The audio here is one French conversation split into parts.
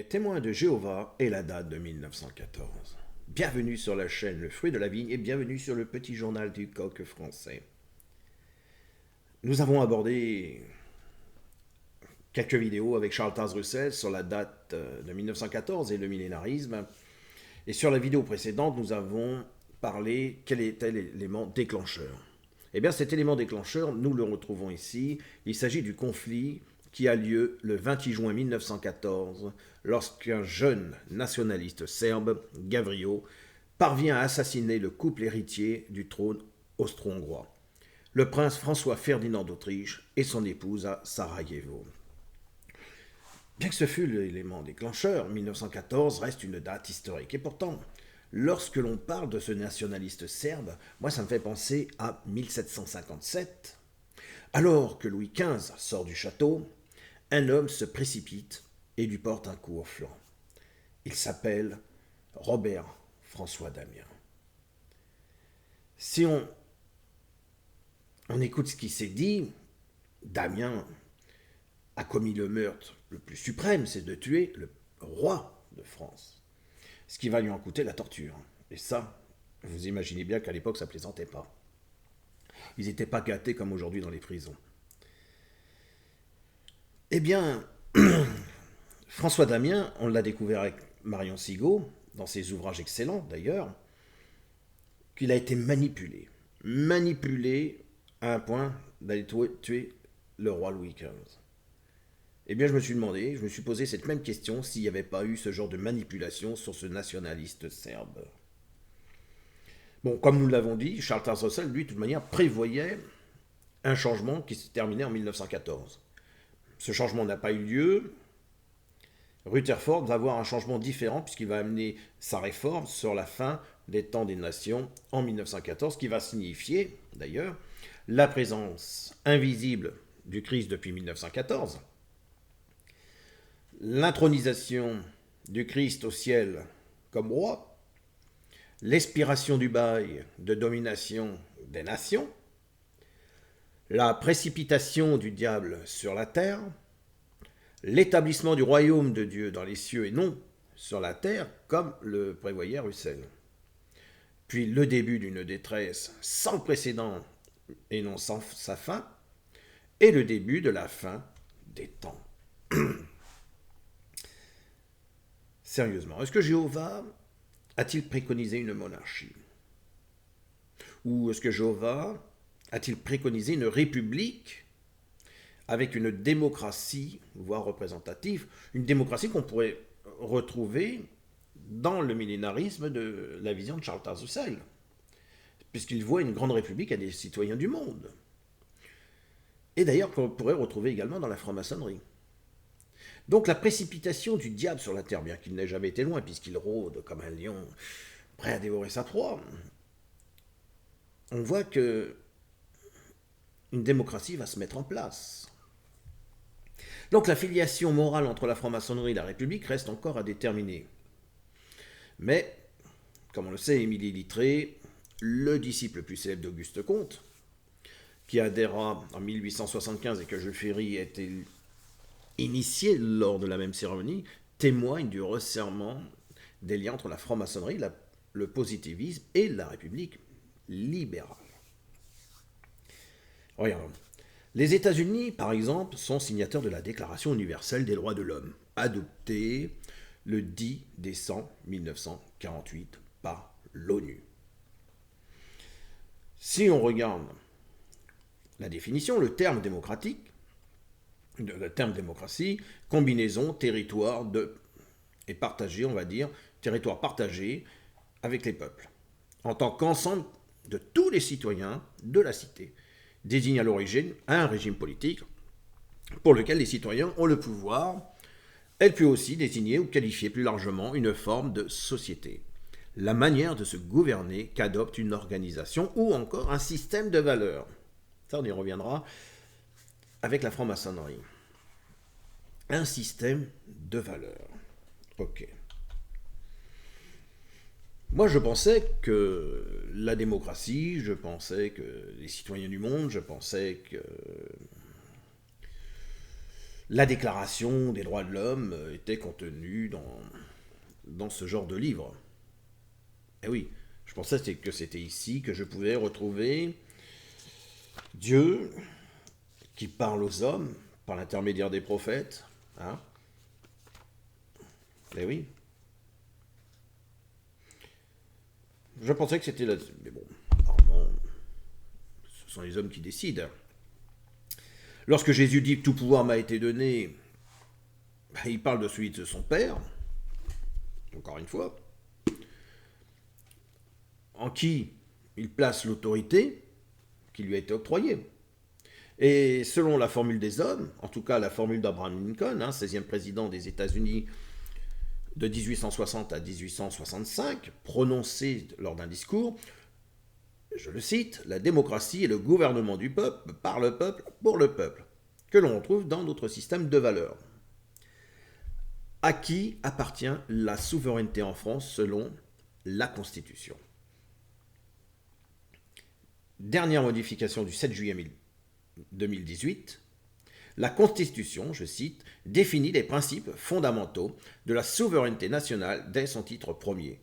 Témoins de Jéhovah et la date de 1914. Bienvenue sur la chaîne Le Fruit de la Vigne et bienvenue sur le petit journal du coq français. Nous avons abordé quelques vidéos avec Charles Taze Russell sur la date de 1914 et le millénarisme. Et sur la vidéo précédente, nous avons parlé quel était l'élément déclencheur. Eh bien, cet élément déclencheur, nous le retrouvons ici. Il s'agit du conflit qui a lieu le 28 juin 1914, lorsqu'un jeune nationaliste serbe, Gavrio, parvient à assassiner le couple héritier du trône austro-hongrois, le prince François Ferdinand d'Autriche et son épouse à Sarajevo. Bien que ce fût l'élément déclencheur, 1914 reste une date historique. Et pourtant, lorsque l'on parle de ce nationaliste serbe, moi ça me fait penser à 1757. Alors que Louis XV sort du château, un homme se précipite et lui porte un coup au flanc. Il s'appelle Robert François Damiens. Si on écoute ce qui s'est dit, Damiens a commis le meurtre le plus suprême, c'est de tuer le roi de France. Ce qui va lui en coûter la torture. Et ça, vous imaginez bien qu'à l'époque, ça ne plaisantait pas. Ils n'étaient pas gâtés comme aujourd'hui dans les prisons. Eh bien, François Damiens, on l'a découvert avec Marion Sigaud, dans ses ouvrages excellents d'ailleurs, qu'il a été manipulé. Manipulé à un point d'aller tuer le roi Louis XV. Eh bien, je me suis posé cette même question s'il n'y avait pas eu ce genre de manipulation sur ce nationaliste serbe. Bon, comme nous l'avons dit, Charles Taze Russell, lui, de toute manière, prévoyait un changement qui s'est terminé en 1914. Ce changement n'a pas eu lieu. Rutherford va avoir un changement différent puisqu'il va amener sa réforme sur la fin des temps des nations en 1914, qui va signifier, d'ailleurs, la présence invisible du Christ depuis 1914, l'intronisation du Christ au ciel comme roi, l'expiration du bail de domination des nations, la précipitation du diable sur la terre, l'établissement du royaume de Dieu dans les cieux et non sur la terre, comme le prévoyait Russell. Puis le début d'une détresse sans précédent et non sans sa fin, et le début de la fin des temps. Sérieusement, est-ce que Jéhovah a-t-il préconisé une monarchie? Ou est-ce que Jéhovah a-t-il préconisé une république avec une démocratie, voire représentative, une démocratie qu'on pourrait retrouver dans le millénarisme de la vision de Charles Taze Russell, puisqu'il voit une grande république à des citoyens du monde. Et d'ailleurs qu'on pourrait retrouver également dans la franc-maçonnerie. Donc la précipitation du diable sur la terre, bien qu'il n'ait jamais été loin, puisqu'il rôde comme un lion, prêt à dévorer sa proie, on voit que une démocratie va se mettre en place. Donc la filiation morale entre la franc-maçonnerie et la République reste encore à déterminer. Mais, comme on le sait, Émilie Littré, le disciple le plus célèbre d'Auguste Comte, qui adhéra en 1875 et que Jules Ferry a été initié lors de la même cérémonie, témoigne du resserrement des liens entre la franc-maçonnerie, le positivisme et la République libérale. Regardons. Les États-Unis, par exemple, sont signataires de la Déclaration universelle des droits de l'homme, adoptée le 10 décembre 1948 par l'ONU. Si on regarde la définition, le terme démocratie, combinaison, territoire et partagé, on va dire, territoire partagé avec les peuples, en tant qu'ensemble de tous les citoyens de la cité, désigne à l'origine un régime politique pour lequel les citoyens ont le pouvoir. Elle peut aussi désigner ou qualifier plus largement une forme de société, la manière de se gouverner qu'adopte une organisation ou encore un système de valeurs. Ça, on y reviendra avec la franc-maçonnerie. Un système de valeurs. Ok. Moi, je pensais que la démocratie, je pensais que les citoyens du monde, je pensais que la déclaration des droits de l'homme était contenue dans ce genre de livre. Eh oui, je pensais que c'était ici que je pouvais retrouver Dieu qui parle aux hommes par l'intermédiaire des prophètes. Hein? Eh oui. Je pensais que c'était là. Mais bon, apparemment, ce sont les hommes qui décident. Lorsque Jésus dit tout pouvoir m'a été donné, il parle de celui de son Père, encore une fois, en qui il place l'autorité qui lui a été octroyée. Et selon la formule des hommes, en tout cas la formule d'Abraham Lincoln, 16e président des États-Unis de 1860 à 1865, prononcée lors d'un discours, je le cite, la démocratie est le gouvernement du peuple, par le peuple, pour le peuple, que l'on retrouve dans notre système de valeurs. À qui appartient la souveraineté en France selon la Constitution? Dernière modification du 7 juillet 2018, la Constitution, je cite, définit les principes fondamentaux de la souveraineté nationale dès son titre premier,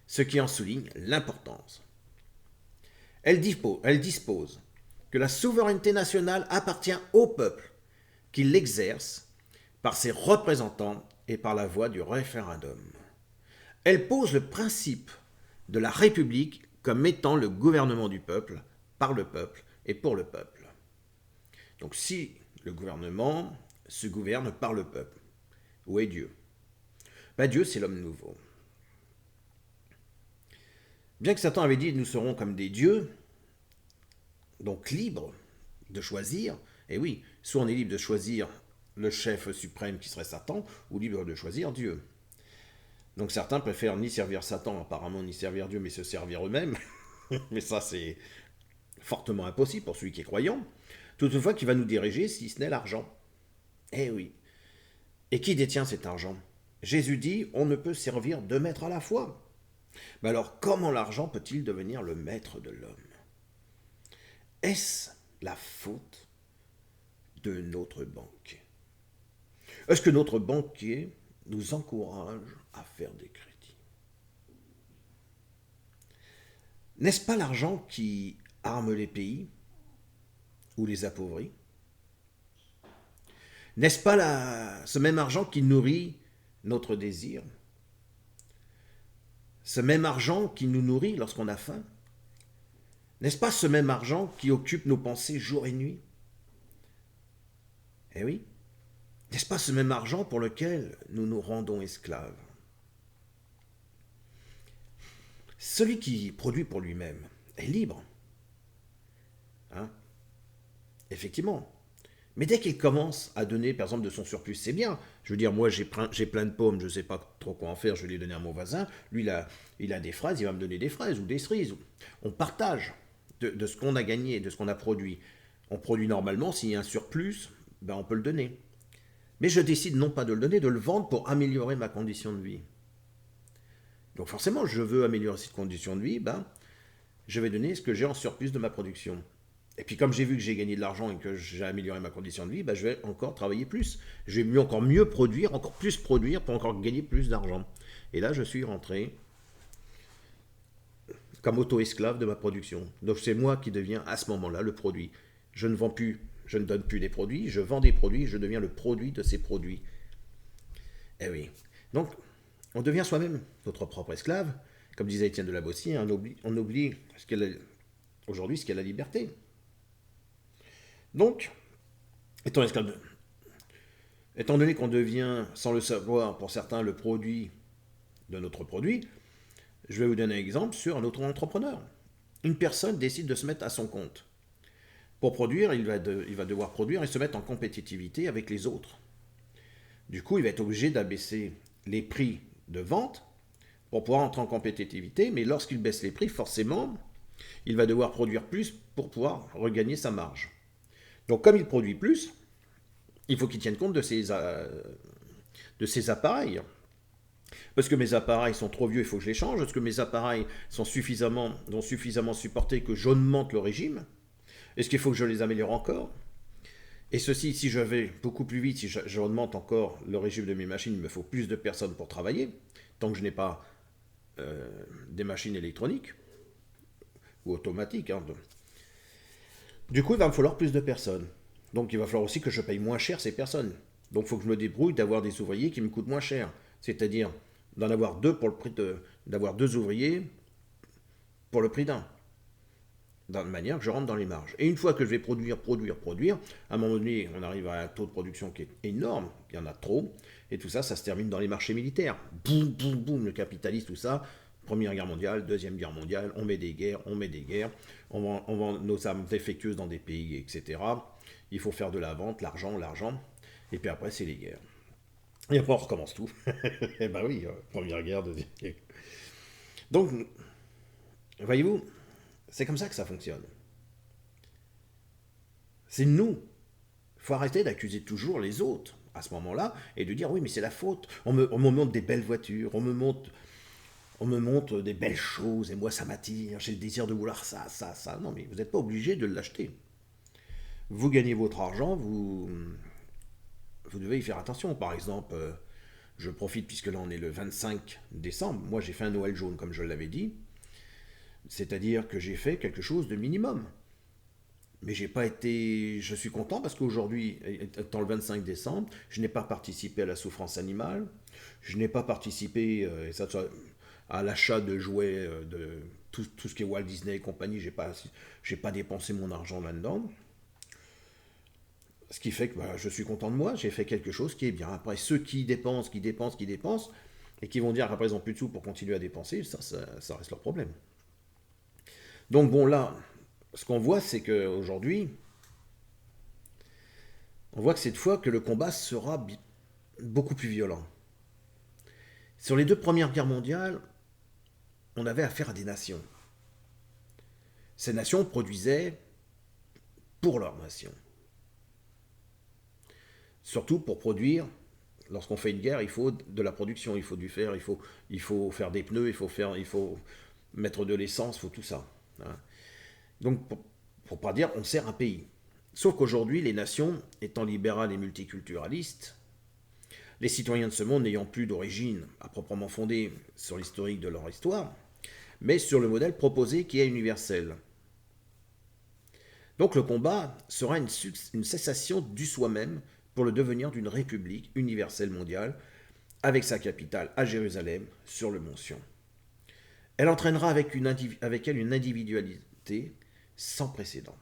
ce qui en souligne l'importance. Elle dispose que la souveraineté nationale appartient au peuple, qui l'exerce par ses représentants et par la voie du référendum. Elle pose le principe de la République comme étant le gouvernement du peuple, par le peuple et pour le peuple. Donc si le gouvernement se gouverne par le peuple, où est Dieu? Dieu, c'est l'homme nouveau. Bien que Satan avait dit nous serons comme des dieux, donc libres de choisir, et oui, soit on est libre de choisir le chef suprême qui serait Satan, ou libre de choisir Dieu. Donc certains préfèrent ni servir Satan apparemment, ni servir Dieu, mais se servir eux-mêmes. Mais ça, c'est fortement impossible pour celui qui est croyant. Toutefois, qui va nous diriger si ce n'est l'argent? Eh oui. Et qui détient cet argent? Jésus dit, on ne peut servir deux maîtres à la fois. Mais alors, comment l'argent peut-il devenir le maître de l'homme? Est-ce la faute de notre banquier? Est-ce que notre banquier nous encourage à faire des crédits? N'est-ce pas l'argent qui arme les pays ou les appauvrit? N'est-ce pas ce même argent qui nourrit notre désir? Ce même argent qui nous nourrit lorsqu'on a faim? N'est-ce pas ce même argent qui occupe nos pensées jour et nuit? Eh oui. N'est-ce pas ce même argent pour lequel nous nous rendons esclaves? Celui qui produit pour lui-même est libre. Effectivement. Mais dès qu'il commence à donner, par exemple, de son surplus, c'est bien. Je veux dire, moi, j'ai plein de pommes, je ne sais pas trop quoi en faire, je vais les donner à mon voisin. Lui, il a des fraises, il va me donner des fraises ou des cerises. On partage de ce qu'on a gagné, de ce qu'on a produit. On produit normalement, s'il y a un surplus, on peut le donner. Mais je décide non pas de le donner, de le vendre pour améliorer ma condition de vie. Donc forcément, je veux améliorer cette condition de vie, je vais donner ce que j'ai en surplus de ma production. Et puis comme j'ai vu que j'ai gagné de l'argent et que j'ai amélioré ma condition de vie, je vais encore travailler plus. Je vais encore mieux produire, encore plus produire pour encore gagner plus d'argent. Et là, je suis rentré comme auto-esclave de ma production. Donc c'est moi qui deviens à ce moment-là le produit. Je ne vends plus, je ne donne plus des produits, je vends des produits, je deviens le produit de ces produits. Eh oui. Donc, on devient soi-même notre propre esclave. Comme disait Étienne de la Boétie, on oublie aujourd'hui ce qu'est la liberté. Donc, étant donné qu'on devient, sans le savoir, pour certains, le produit de notre produit, je vais vous donner un exemple sur un auto-entrepreneur. Une personne décide de se mettre à son compte. Pour produire, il va devoir produire et se mettre en compétitivité avec les autres. Du coup, il va être obligé d'abaisser les prix de vente pour pouvoir entrer en compétitivité, mais lorsqu'il baisse les prix, forcément, il va devoir produire plus pour pouvoir regagner sa marge. Donc comme il produit plus, il faut qu'il tienne compte de ses appareils. Parce que mes appareils sont trop vieux, il faut que je les change. Est-ce que mes appareils sont suffisamment supportés que j'augmente le régime? Est-ce qu'il faut que je les améliore encore? Et ceci, si je vais beaucoup plus vite, si je augmente encore le régime de mes machines, il me faut plus de personnes pour travailler, tant que je n'ai pas des machines électroniques ou automatiques. Hein. Du coup, il va me falloir plus de personnes. Donc il va falloir aussi que je paye moins cher ces personnes. Donc il faut que je me débrouille d'avoir des ouvriers qui me coûtent moins cher. C'est-à-dire d'en avoir deux pour le prix d'avoir deux ouvriers pour le prix d'un. De manière que je rentre dans les marges. Et une fois que je vais produire, à un moment donné, on arrive à un taux de production qui est énorme, il y en a trop, et tout ça, ça se termine dans les marchés militaires. Boum, boum, boum, le capitalisme, tout ça. Première guerre mondiale, deuxième guerre mondiale, on met des guerres, on vend nos armes défectueuses dans des pays, etc. Il faut faire de la vente, l'argent, et puis après, c'est les guerres. Et après, on recommence tout. Et ben oui, première guerre, deuxième guerre. Donc, voyez-vous, c'est comme ça que ça fonctionne. C'est nous. Il faut arrêter d'accuser toujours les autres à ce moment-là et de dire oui mais c'est la faute. On me montre des belles voitures, on me montre des belles choses et moi ça m'attire, j'ai le désir de vouloir ça, ça, ça. Non mais vous n'êtes pas obligé de l'acheter. Vous gagnez votre argent, vous devez y faire attention. Par exemple, je profite puisque là on est le 25 décembre, moi j'ai fait un Noël jaune comme je l'avais dit, c'est-à-dire que j'ai fait quelque chose de minimum. Mais j'ai pas été. Je suis content parce qu'aujourd'hui, étant le 25 décembre, je n'ai pas participé à la souffrance animale, je n'ai pas participé à l'achat de jouets, de tout ce qui est Walt Disney et compagnie, j'ai pas dépensé mon argent là-dedans. Ce qui fait que bah, je suis content de moi, j'ai fait quelque chose qui est bien. Après, ceux qui dépensent, et qui vont dire qu'après ils n'ont plus de sous pour continuer à dépenser, ça reste leur problème. Donc bon, là, ce qu'on voit, c'est qu'aujourd'hui, on voit que cette fois que le combat sera beaucoup plus violent. Sur les deux premières guerres mondiales, on avait affaire à des nations. Ces nations produisaient pour leur nation. Surtout pour produire, lorsqu'on fait une guerre, il faut de la production, il faut du fer, il faut faire des pneus, il faut mettre de l'essence, il faut tout ça. Hein. Donc, pour pas dire, on sert un pays. Sauf qu'aujourd'hui, les nations, étant libérales et multiculturalistes, les citoyens de ce monde n'ayant plus d'origine à proprement fondée sur l'historique de leur histoire, mais sur le modèle proposé qui est universel. Donc le combat sera une cessation du soi-même pour le devenir d'une république universelle mondiale, avec sa capitale à Jérusalem, sur le mont Sion. Elle entraînera avec elle une individualité sans précédent.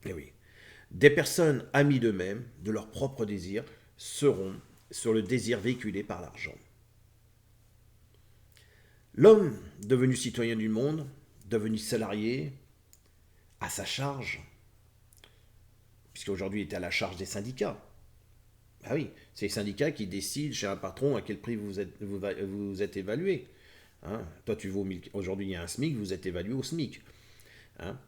Et oui, des personnes amies d'eux-mêmes, de leurs propres désirs, seront sur le désir véhiculé par l'argent. L'homme, devenu citoyen du monde, devenu salarié, à sa charge, puisqu'aujourd'hui il est à la charge des syndicats. Ah oui, c'est les syndicats qui décident chez un patron à quel prix vous êtes évalué. Hein, toi, tu vaux aujourd'hui il y a un SMIC, vous êtes évalué au SMIC. Hein.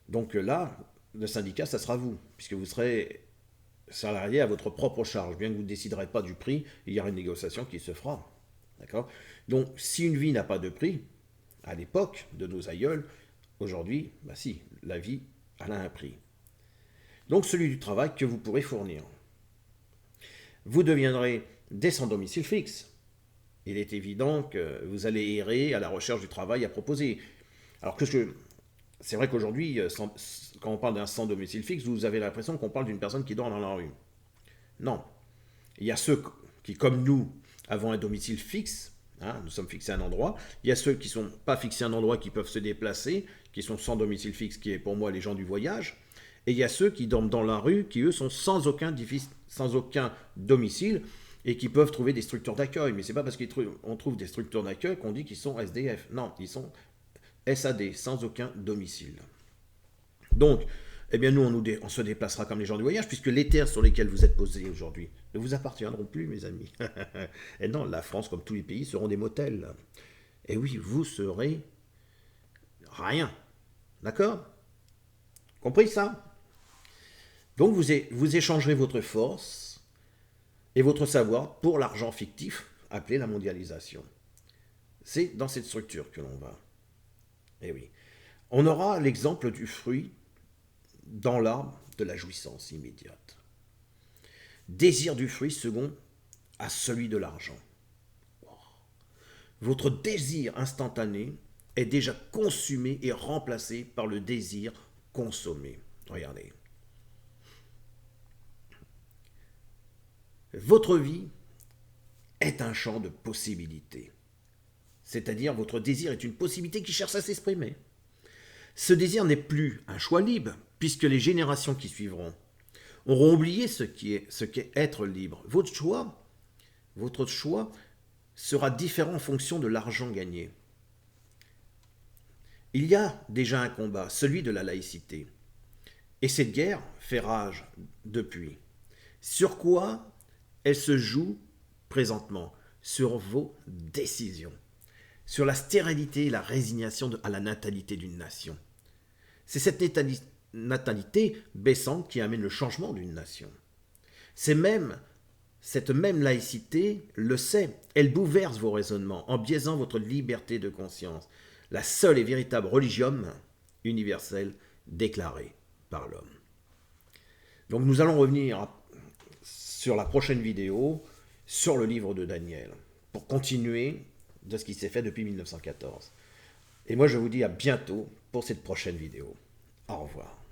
Donc là, le syndicat, ça sera vous, puisque vous serez salarié à votre propre charge. Bien que vous ne déciderez pas du prix, il y aura une négociation qui se fera. D'accord. Donc, si une vie n'a pas de prix, à l'époque de nos aïeuls, aujourd'hui, bah si, la vie, elle a un prix. Donc, celui du travail que vous pourrez fournir. Vous deviendrez des sans domicile fixe. Il est évident que vous allez errer à la recherche du travail à proposer. Alors que c'est vrai qu'aujourd'hui, quand on parle d'un sans domicile fixe, vous avez l'impression qu'on parle d'une personne qui dort dans la rue. Non. Il y a ceux qui, comme nous, avons un domicile fixe, hein, nous sommes fixés à un endroit. Il y a ceux qui ne sont pas fixés à un endroit, qui peuvent se déplacer, qui sont sans domicile fixe, qui est pour moi les gens du voyage. Et il y a ceux qui dorment dans la rue, qui eux sont sans aucun domicile, et qui peuvent trouver des structures d'accueil. Mais c'est pas parce qu'on trouve des structures d'accueil qu'on dit qu'ils sont SDF. Non, ils sont SAD, sans aucun domicile. Donc, eh bien nous, on se déplacera comme les gens du voyage, puisque les terres sur lesquelles vous êtes posés aujourd'hui ne vous appartiendront plus, mes amis. Et non, la France, comme tous les pays, seront des motels. Et oui, vous serez rien. D'accord? Compris ça? Donc vous échangerez votre force et votre savoir pour l'argent fictif, appelé la mondialisation. C'est dans cette structure que l'on va. Eh oui. On aura l'exemple du fruit dans l'arbre de la jouissance immédiate. Désir du fruit second à celui de l'argent. Votre désir instantané est déjà consumé et remplacé par le désir consommé. Regardez. Votre vie est un champ de possibilités. C'est-à-dire, votre désir est une possibilité qui cherche à s'exprimer. Ce désir n'est plus un choix libre, puisque les générations qui suivront auront oublié ce qu'est être libre. Votre choix sera différent en fonction de l'argent gagné. Il y a déjà un combat, celui de la laïcité. Et cette guerre fait rage depuis. Sur quoi elle se joue présentement? Sur vos décisions. Sur la stérilité et la résignation à la natalité d'une nation. C'est cette natalité baissante qui amène le changement d'une nation. Cette même laïcité le sait, elle bouleverse vos raisonnements en biaisant votre liberté de conscience, la seule et véritable religion universelle déclarée par l'homme. Donc nous allons revenir sur la prochaine vidéo, sur le livre de Daniel, pour continuer de ce qui s'est fait depuis 1914. Et moi je vous dis à bientôt pour cette prochaine vidéo. Au revoir.